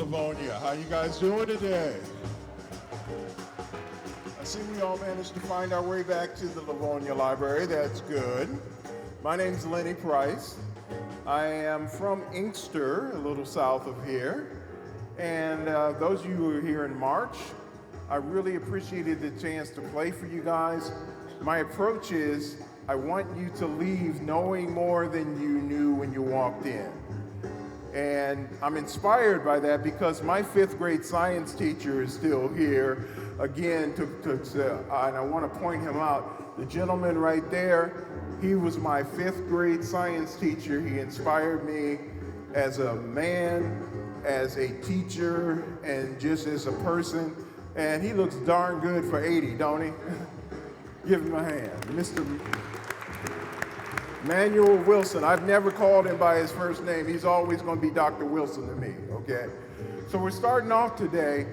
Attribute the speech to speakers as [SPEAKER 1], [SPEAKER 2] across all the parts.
[SPEAKER 1] Livonia. How you guys doing today? I see we all managed to find our way back to the Livonia Library. That's good. My name's Lenny Price. I am from Inkster, a little south of here. And those of you who are here in March, I really appreciated the chance to play for you guys. My approach is I want you to leave knowing more than you knew when you walked in. And I'm inspired by that because my 5th grade science teacher is still here. Again, and I want to point him out. The gentleman right there, he was my 5th grade science teacher. He inspired me as a man, as a teacher, and just as a person. And he looks darn good for 80, don't he? Give him a hand. Mr. Manuel Wilson. I've never called him by his first name. He's always going to be Dr. Wilson to me, okay? So we're starting off today.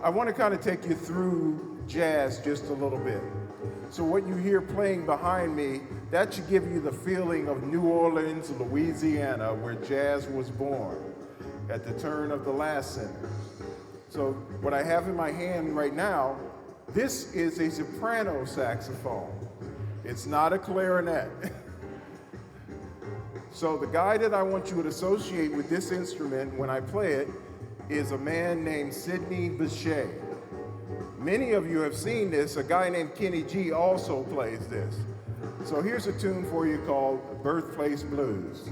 [SPEAKER 1] I want to kind of take you through jazz just a little bit. So what you hear playing behind me, that should give you the feeling of New Orleans, Louisiana, where jazz was born at the turn of the last century. So what I have in my hand right now, this is a soprano saxophone. It's not a clarinet. So the guy that I want you to associate with this instrument when I play it is a man named Sidney Bechet. Many of you have seen this. A guy named Kenny G also plays this. So here's a tune for you called Birthplace Blues.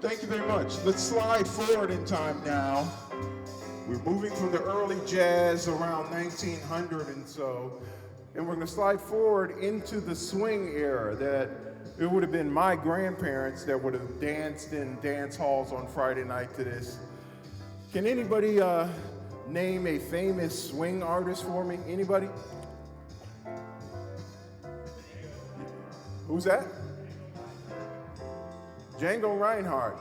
[SPEAKER 1] Thank you very much. Let's slide forward in time now. We're moving from the early jazz around 1900 and so, and we're going to slide forward into the swing era that it would have been my grandparents that would have danced in dance halls on Friday night to this. Can anybody name a famous swing artist for me? Anybody? Who's that? Django Reinhardt.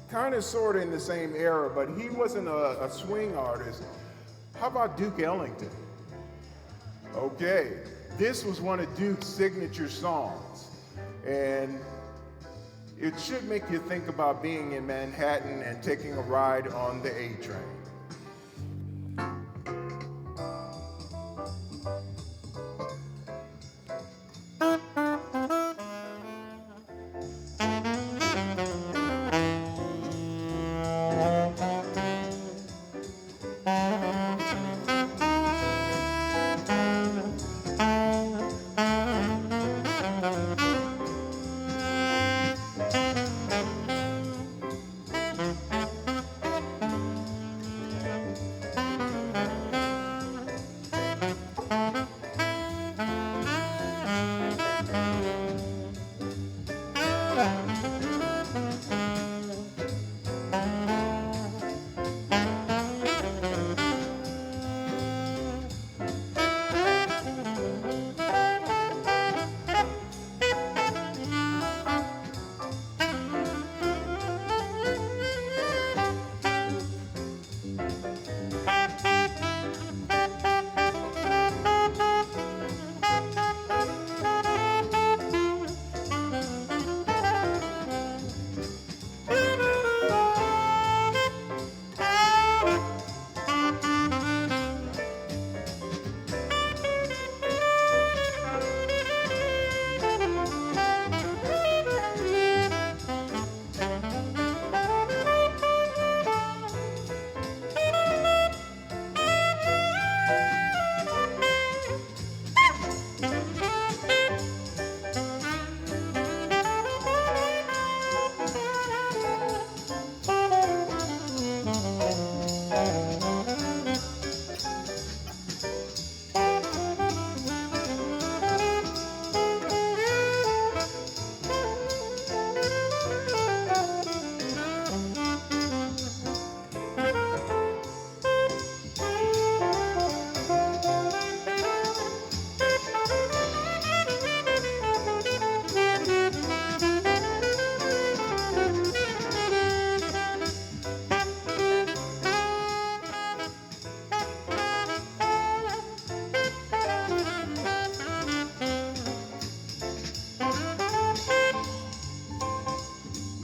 [SPEAKER 1] Kind of sort of in the same era, but he wasn't a swing artist. How about Duke Ellington? Okay, this was one of Duke's signature songs. And it should make you think about being in Manhattan and taking a ride on the A train.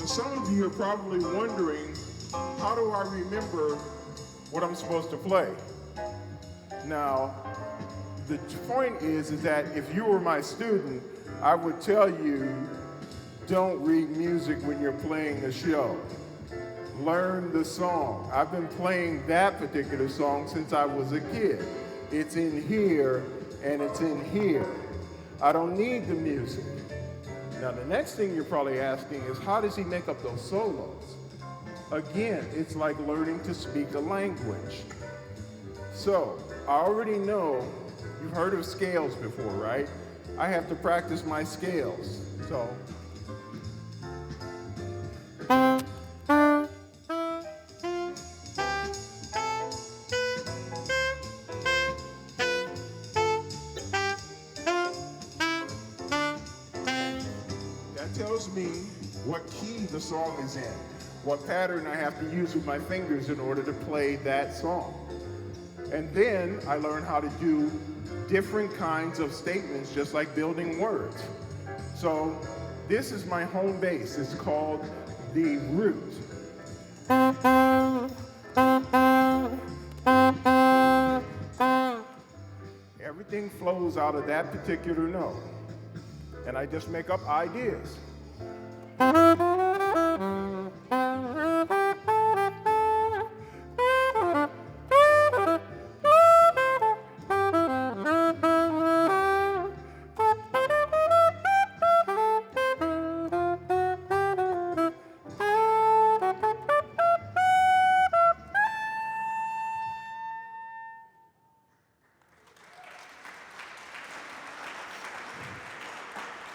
[SPEAKER 1] Some of you are probably wondering, how do I remember what I'm supposed to play? Now, the point is that if you were my student, I would tell you, don't read music when you're playing a show. Learn the song. I've been playing that particular song since I was a kid. It's in here and it's in here. I don't need the music. Now, the next thing you're probably asking is, how does he make up those solos? Again, it's like learning to speak a language. So, I already know, you've heard of scales before, right? I have to practice my scales. So, tells me what key the song is in, what pattern I have to use with my fingers in order to play that song. And then I learn how to do different kinds of statements, just like building words. So this is my home base. It's called the root. Everything flows out of that particular note. And I just make up ideas.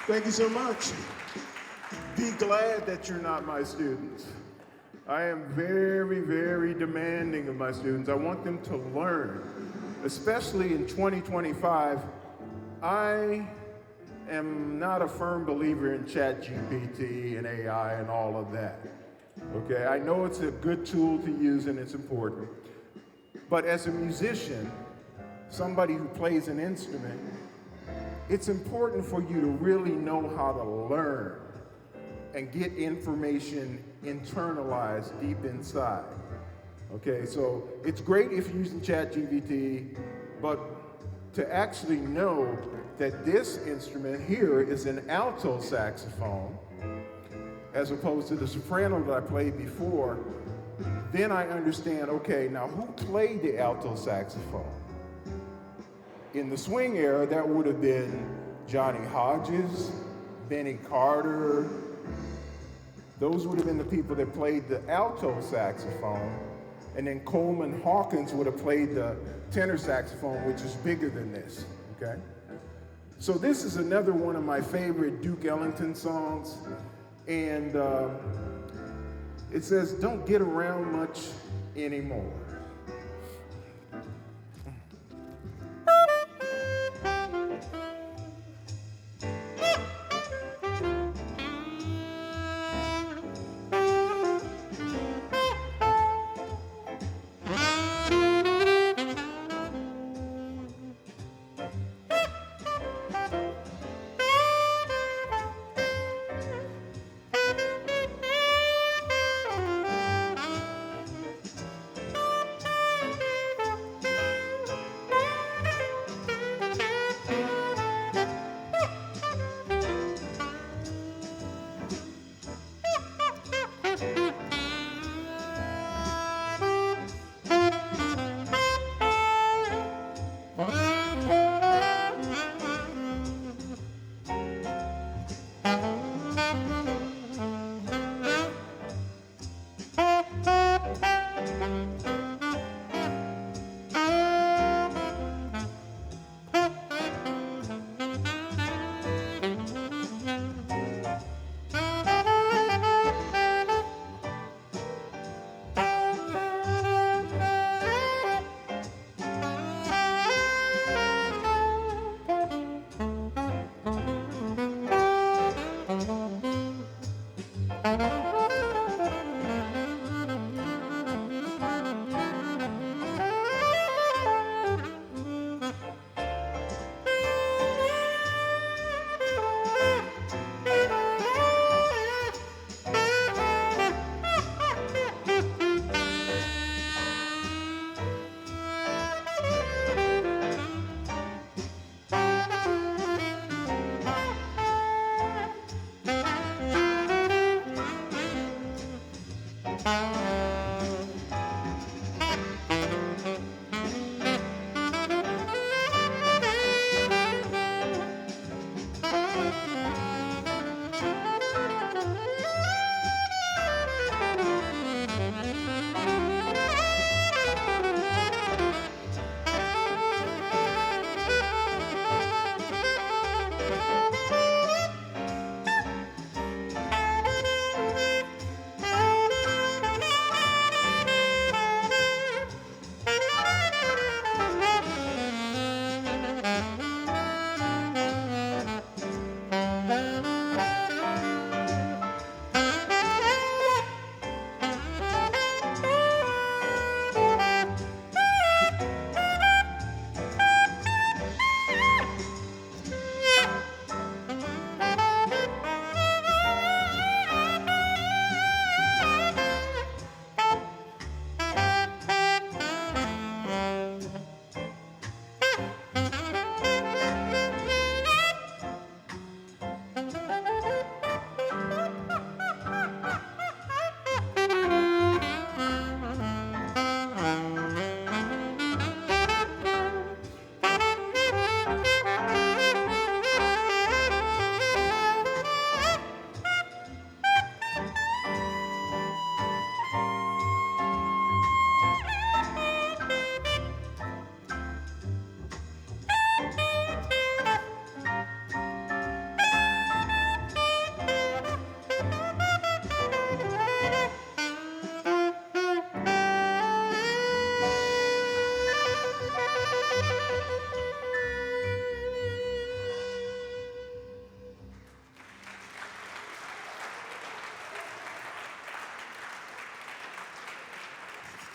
[SPEAKER 1] Thank you so much. Be glad that you're not my students. I am very, very demanding of my students. I want them to learn, especially in 2025. I am not a firm believer in ChatGPT and AI and all of that. Okay, I know it's a good tool to use and it's important. But as a musician, somebody who plays an instrument, it's important for you to really know how to learn. and get information internalized deep inside. Okay, so it's great if you're using ChatGPT, but to actually know that this instrument here is an alto saxophone, as opposed to the soprano that I played before, then I understand, okay, now who played the alto saxophone? In the swing era, that would have been Johnny Hodges, Benny Carter. Those would have been the people that played the alto saxophone. And then Coleman Hawkins would have played the tenor saxophone, which is bigger than this, okay? So this is another one of my favorite Duke Ellington songs. And it says, don't get around much anymore.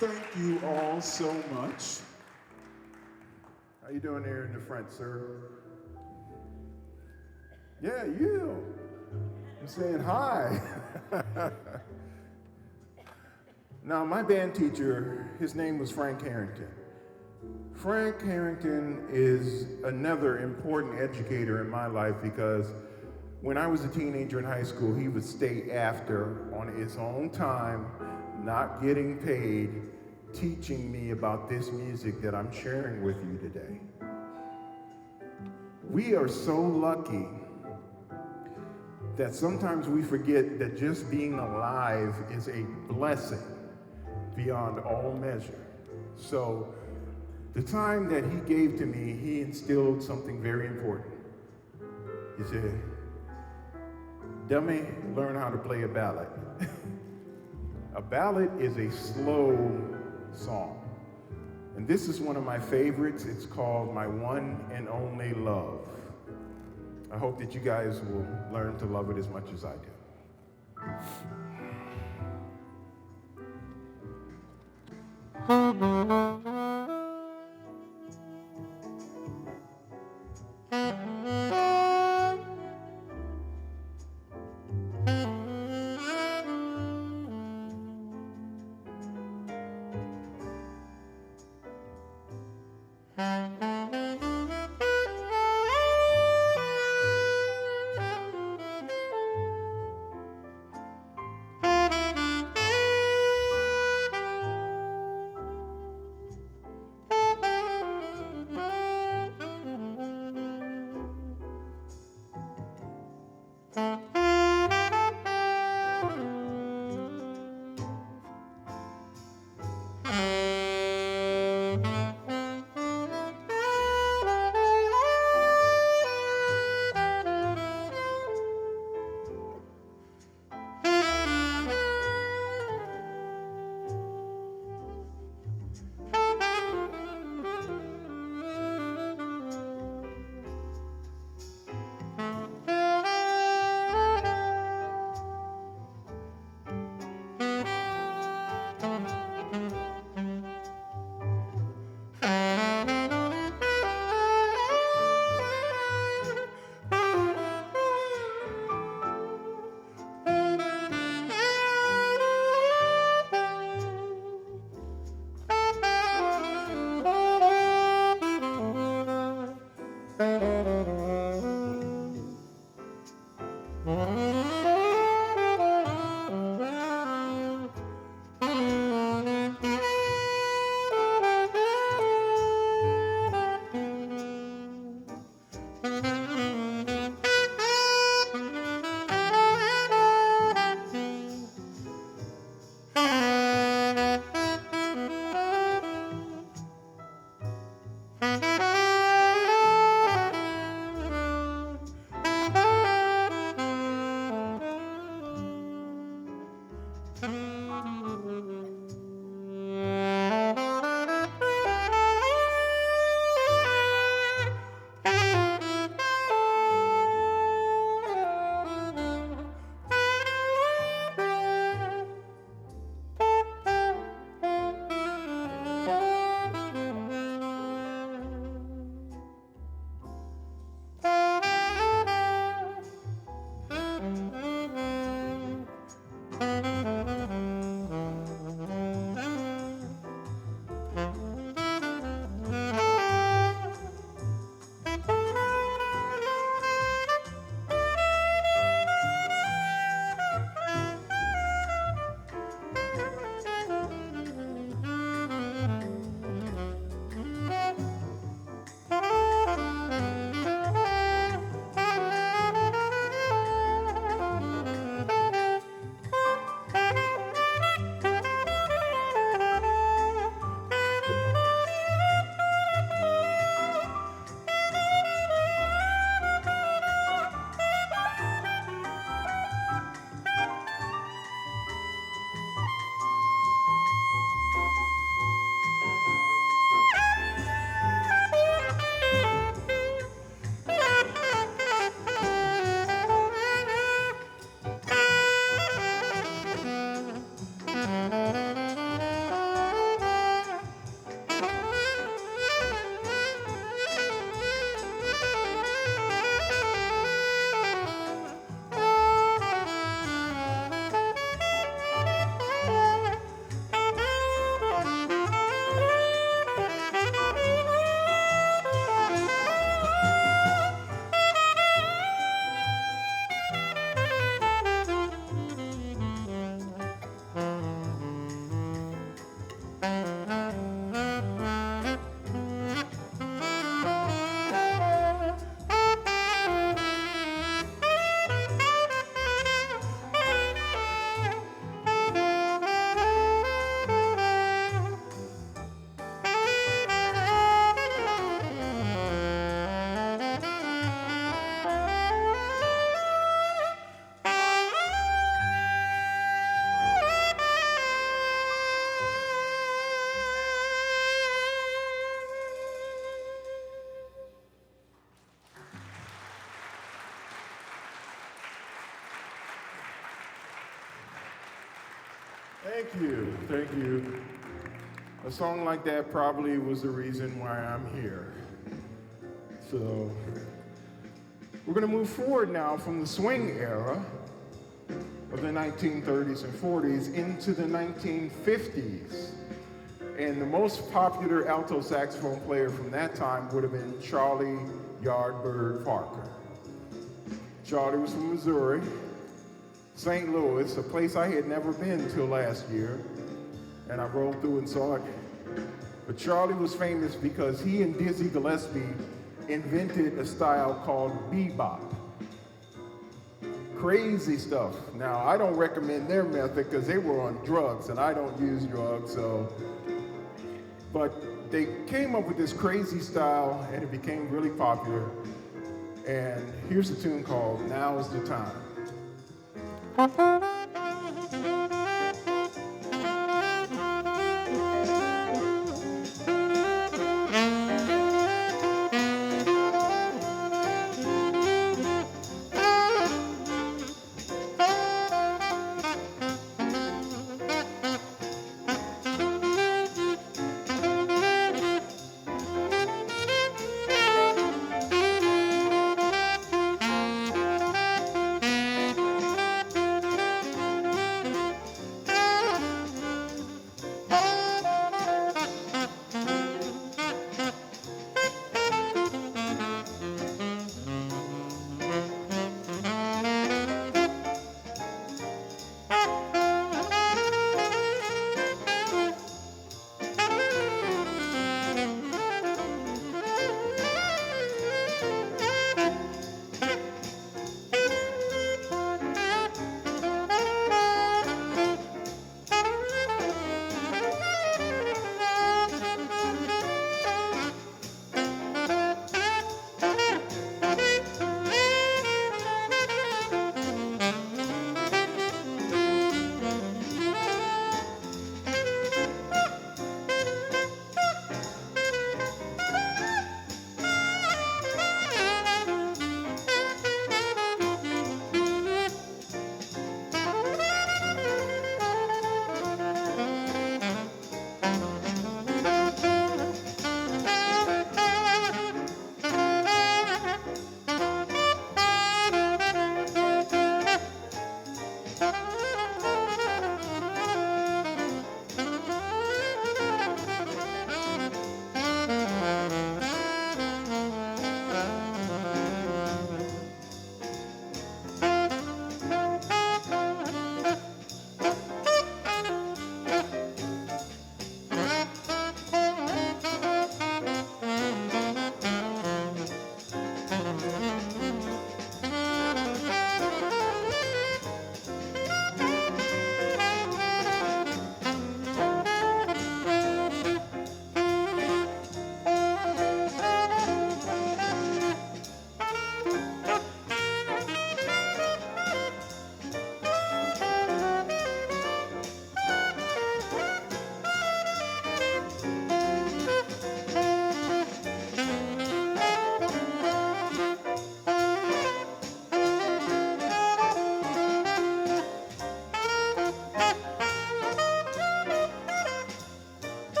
[SPEAKER 1] Thank you all so much. How you doing there in the front, sir? Yeah, you. I'm saying hi. Now, my band teacher, his name was Frank Harrington. Frank Harrington is another important educator in my life because when I was a teenager in high school, he would stay after on his own time, not getting paid, teaching me about this music that I'm sharing with you today. We are so lucky that sometimes we forget that just being alive is a blessing beyond all measure. So the time that he gave to me, he instilled something very important. He said, "Dummy, learn how to play a ballad." A ballad is a slow song. And this is one of my favorites. It's called My One and Only Love. I hope that you guys will learn to love it as much as I do. Thank you, thank you. A song like that probably was the reason why I'm here. So, we're gonna move forward now from the swing era of the 1930s and 40s into the 1950s. And the most popular alto saxophone player from that time would have been Charlie Yardbird Parker. Charlie was from Missouri, St. Louis, a place I had never been until last year, and I rolled through and saw it. But Charlie was famous because he and Dizzy Gillespie invented a style called bebop. Crazy stuff. Now, I don't recommend their method because they were on drugs, and I don't use drugs, but they came up with this crazy style, and it became really popular. And here's a tune called Now's the Time.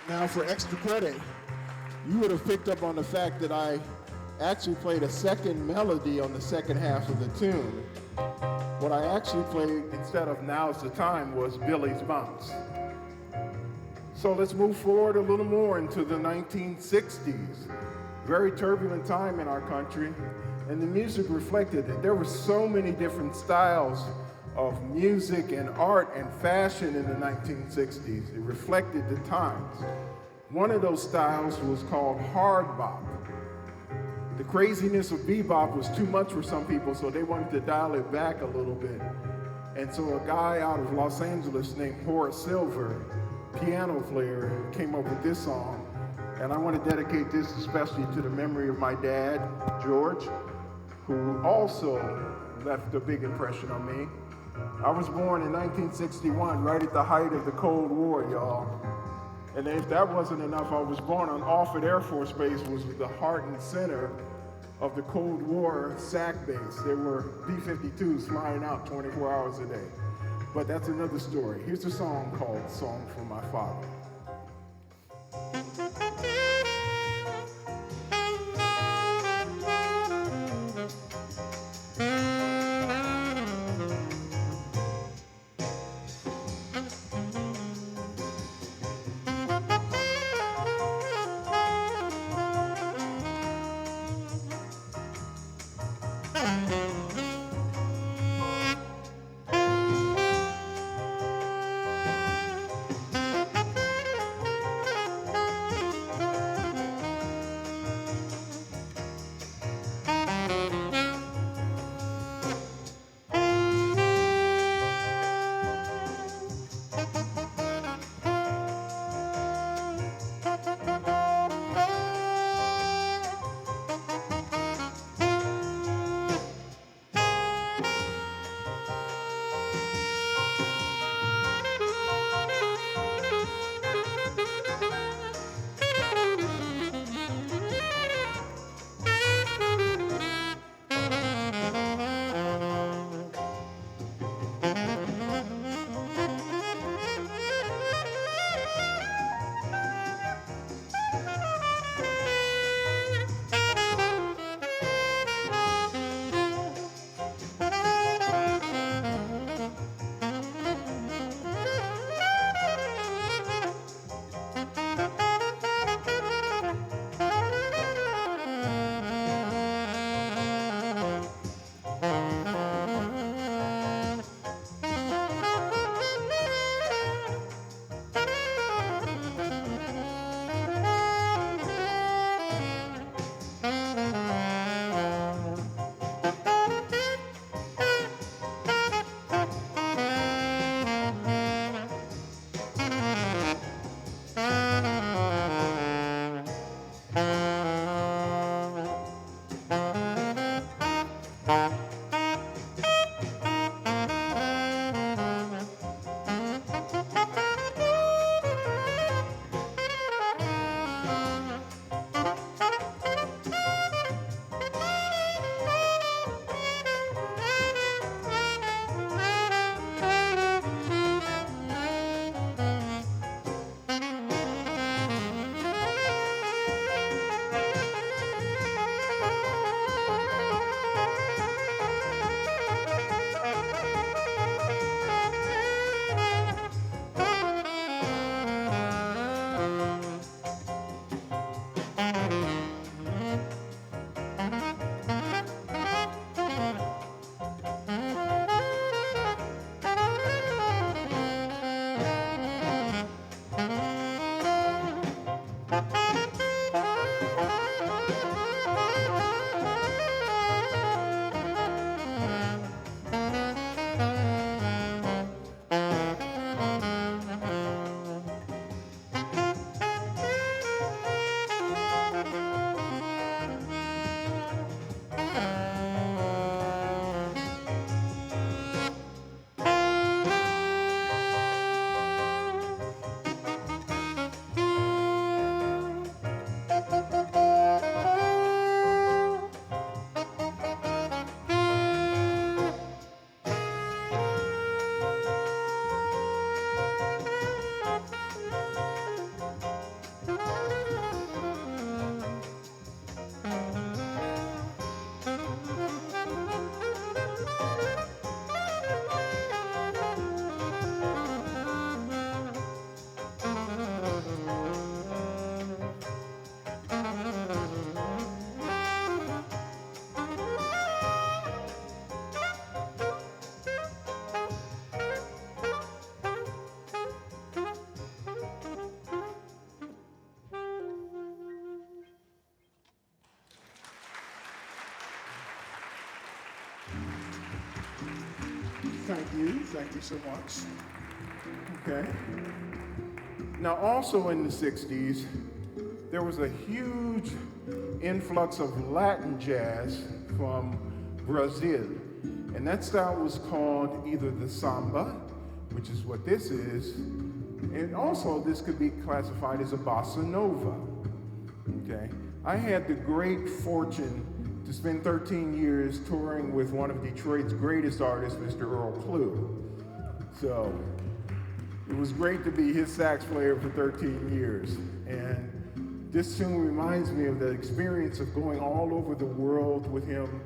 [SPEAKER 1] Now, for extra credit, you would have picked up on the fact that I actually played a second melody on the second half of the tune. What I actually played instead of Now's the Time was Billy's Bounce. So let's move forward a little more into the 1960s. Very turbulent time in our country, and the music reflected it. There were so many different styles of music and art and fashion in the 1960s. It reflected the times. One of those styles was called hard bop. The craziness of bebop was too much for some people, so they wanted to dial it back a little bit. And so a guy out of Los Angeles named Horace Silver, piano player, came up with this song. And I want to dedicate this especially to the memory of my dad, George, who also left a big impression on me. I was born in 1961, right at the height of the Cold War, y'all. And if that wasn't enough, I was born on Offutt Air Force Base, which was the heart and center of the Cold War SAC base. There were B-52s flying out 24 hours a day. But that's another story. Here's a song called Song for My Father. Thank you so much. Okay. Now, also in the 60s, there was a huge influx of Latin jazz from Brazil. And that style was called either the samba, which is what this is, and also this could be classified as a bossa nova. Okay. I had the great fortune to spend 13 years touring with one of Detroit's greatest artists, Mr. Earl Klugh. So it was great to be his sax player for 13 years. And this tune reminds me of the experience of going all over the world with him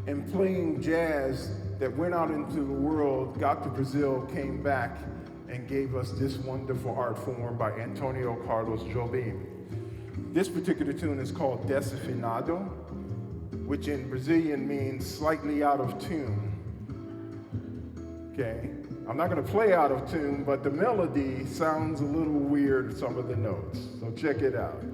[SPEAKER 1] and playing jazz that went out into the world, got to Brazil, came back, and gave us this wonderful art form by Antonio Carlos Jobim. This particular tune is called Desafinado, which in Brazilian means slightly out of tune. Okay, I'm not gonna play out of tune, but the melody sounds a little weird, some of the notes, so check it out.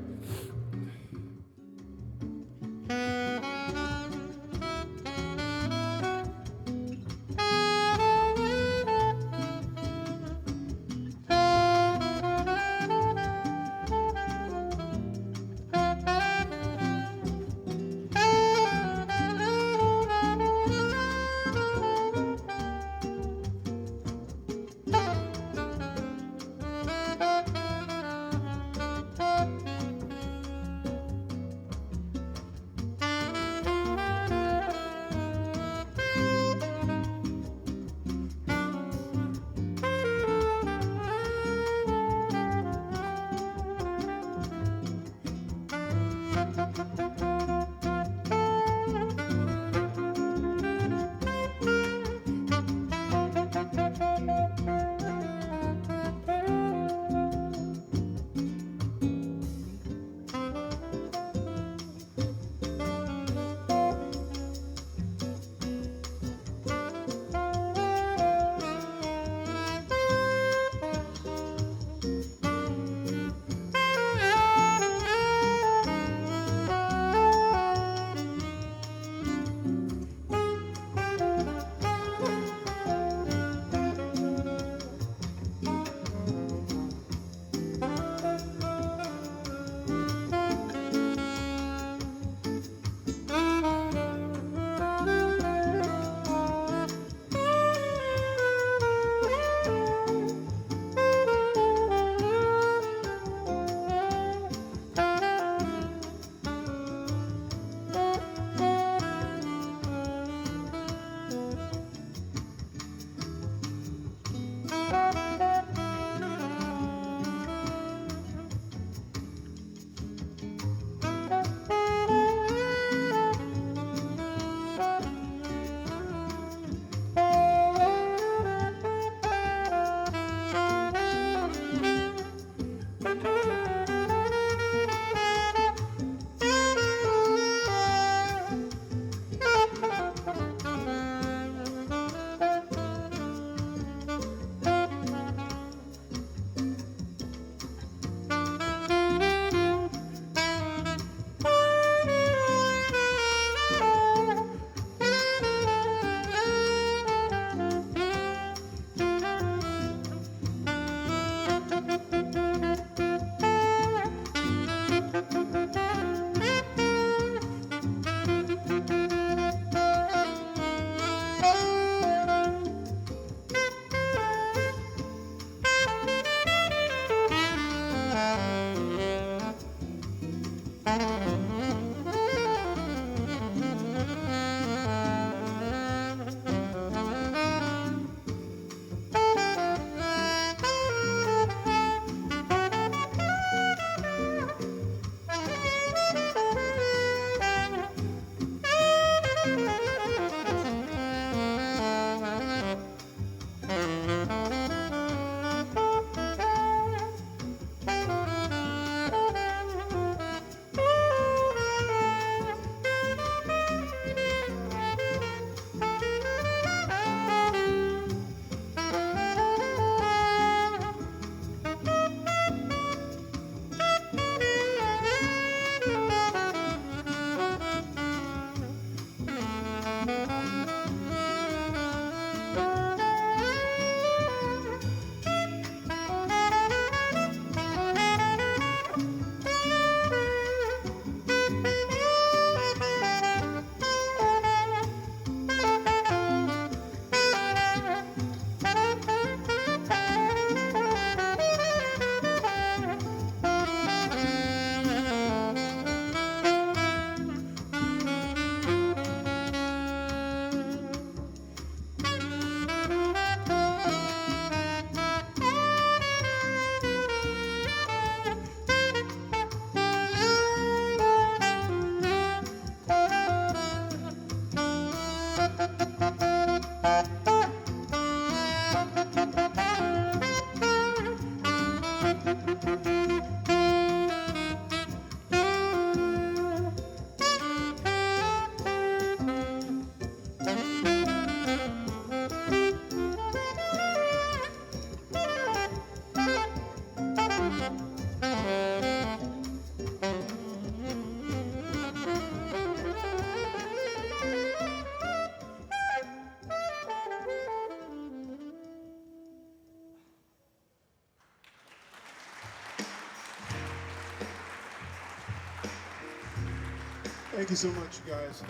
[SPEAKER 2] Thank you so much, you guys.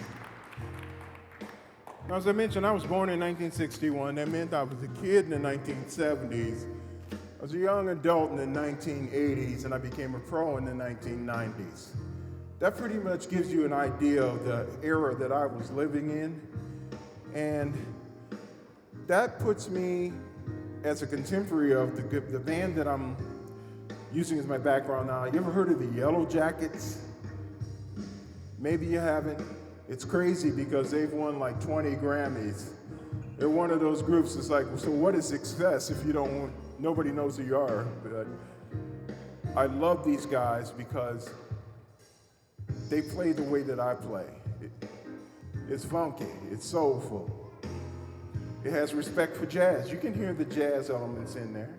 [SPEAKER 1] Now, as I mentioned, I was born in 1961. That meant I was a kid in the 1970s. I was a young adult in the 1980s, and I became a pro in the 1990s. That pretty much gives you an idea of the era that I was living in. And that puts me as a contemporary of the band that I'm using as my background now. You ever heard of the Yellow Jackets? Maybe you haven't. It's crazy because they've won like 20 Grammys. They're one of those groups that's like, so what is success if you don't want, nobody knows who you are? But I love these guys because they play the way that I play. It's funky, it's soulful. It has respect for jazz. You can hear the jazz elements in there.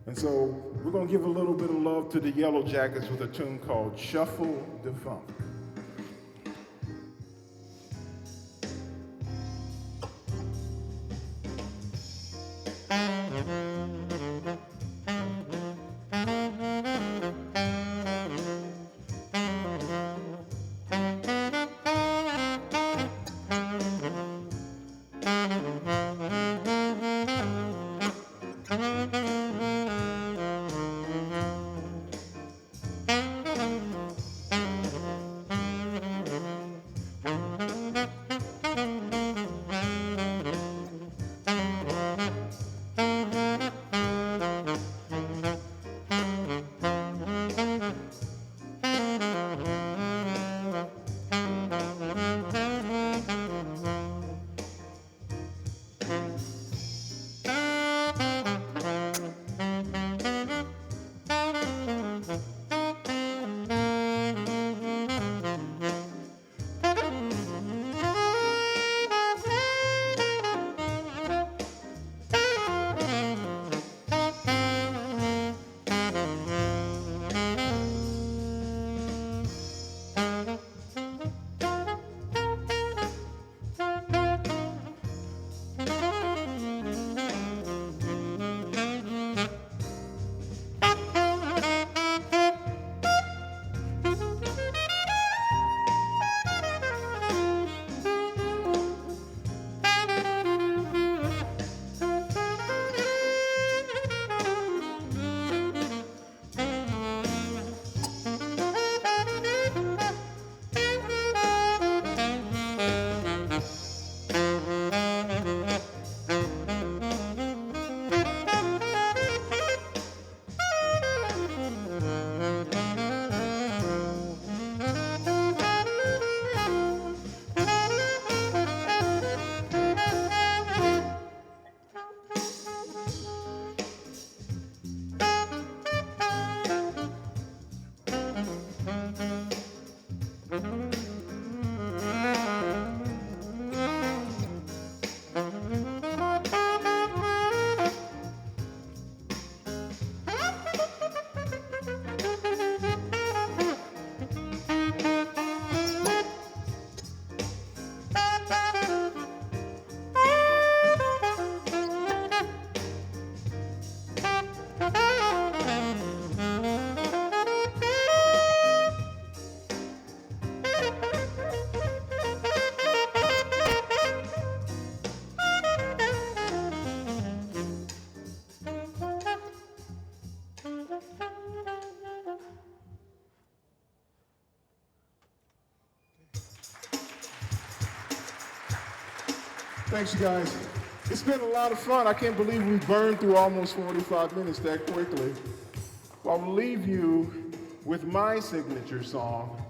[SPEAKER 1] And so we're gonna give a little bit of love to the Yellow Jackets with a tune called Shuffle the Funk.
[SPEAKER 2] Thanks, you guys. It's been a lot of fun. I can't believe we burned through almost 45 minutes that quickly. Well, I'll leave you with my signature song.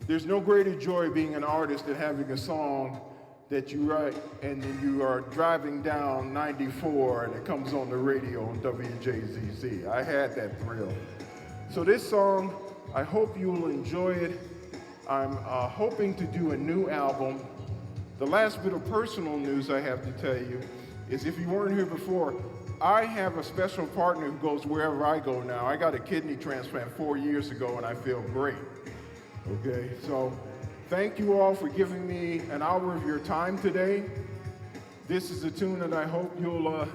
[SPEAKER 2] There's no greater joy being an artist than having a song that you write and then you are driving down 94 and it comes on the radio on WJZZ. I had that thrill. So this song, I hope you will enjoy it. I'm hoping to do a new album. The last bit of personal news I have to tell you is if you weren't here before, I have a special partner who goes wherever I go now. I got a kidney transplant 4 years ago and I feel great. Okay, so thank you all for giving me an hour of your time today. This is a tune that I hope you'll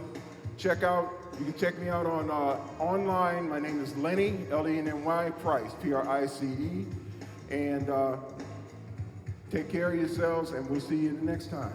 [SPEAKER 2] check out. You can check me out on online. My name is Lenny, Lenny Price, Price. And take care of yourselves, and we'll see you the next time.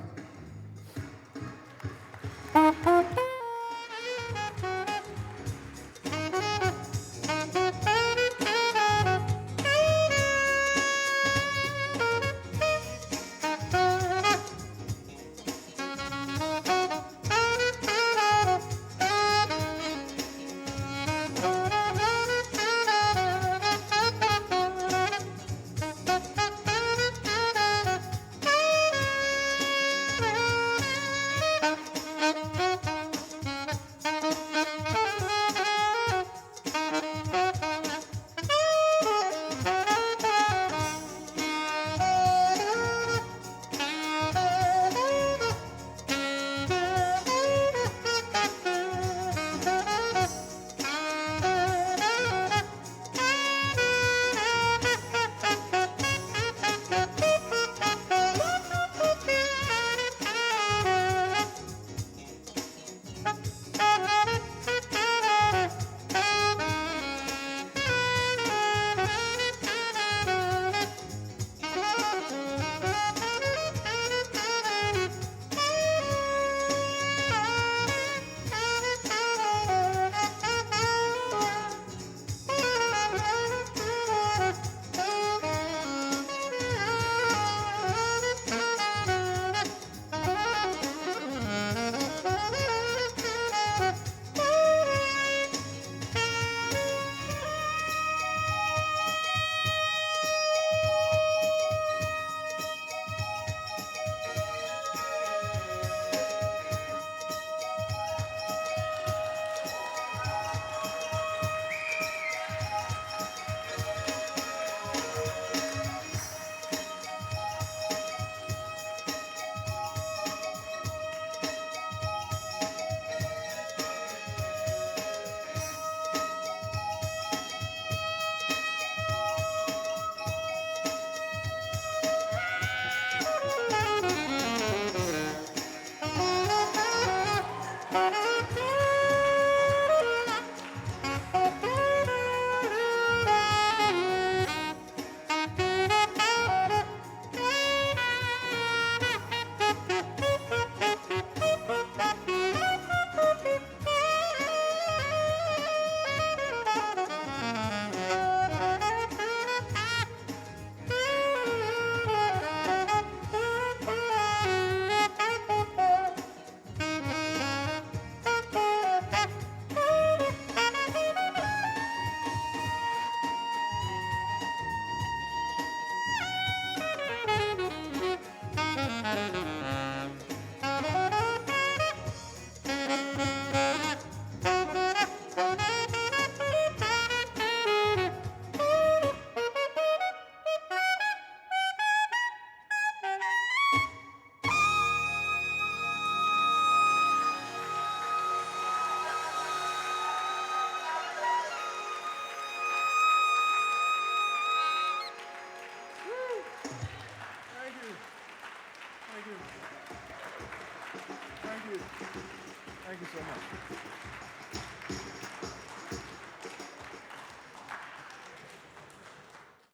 [SPEAKER 2] Thank you so much.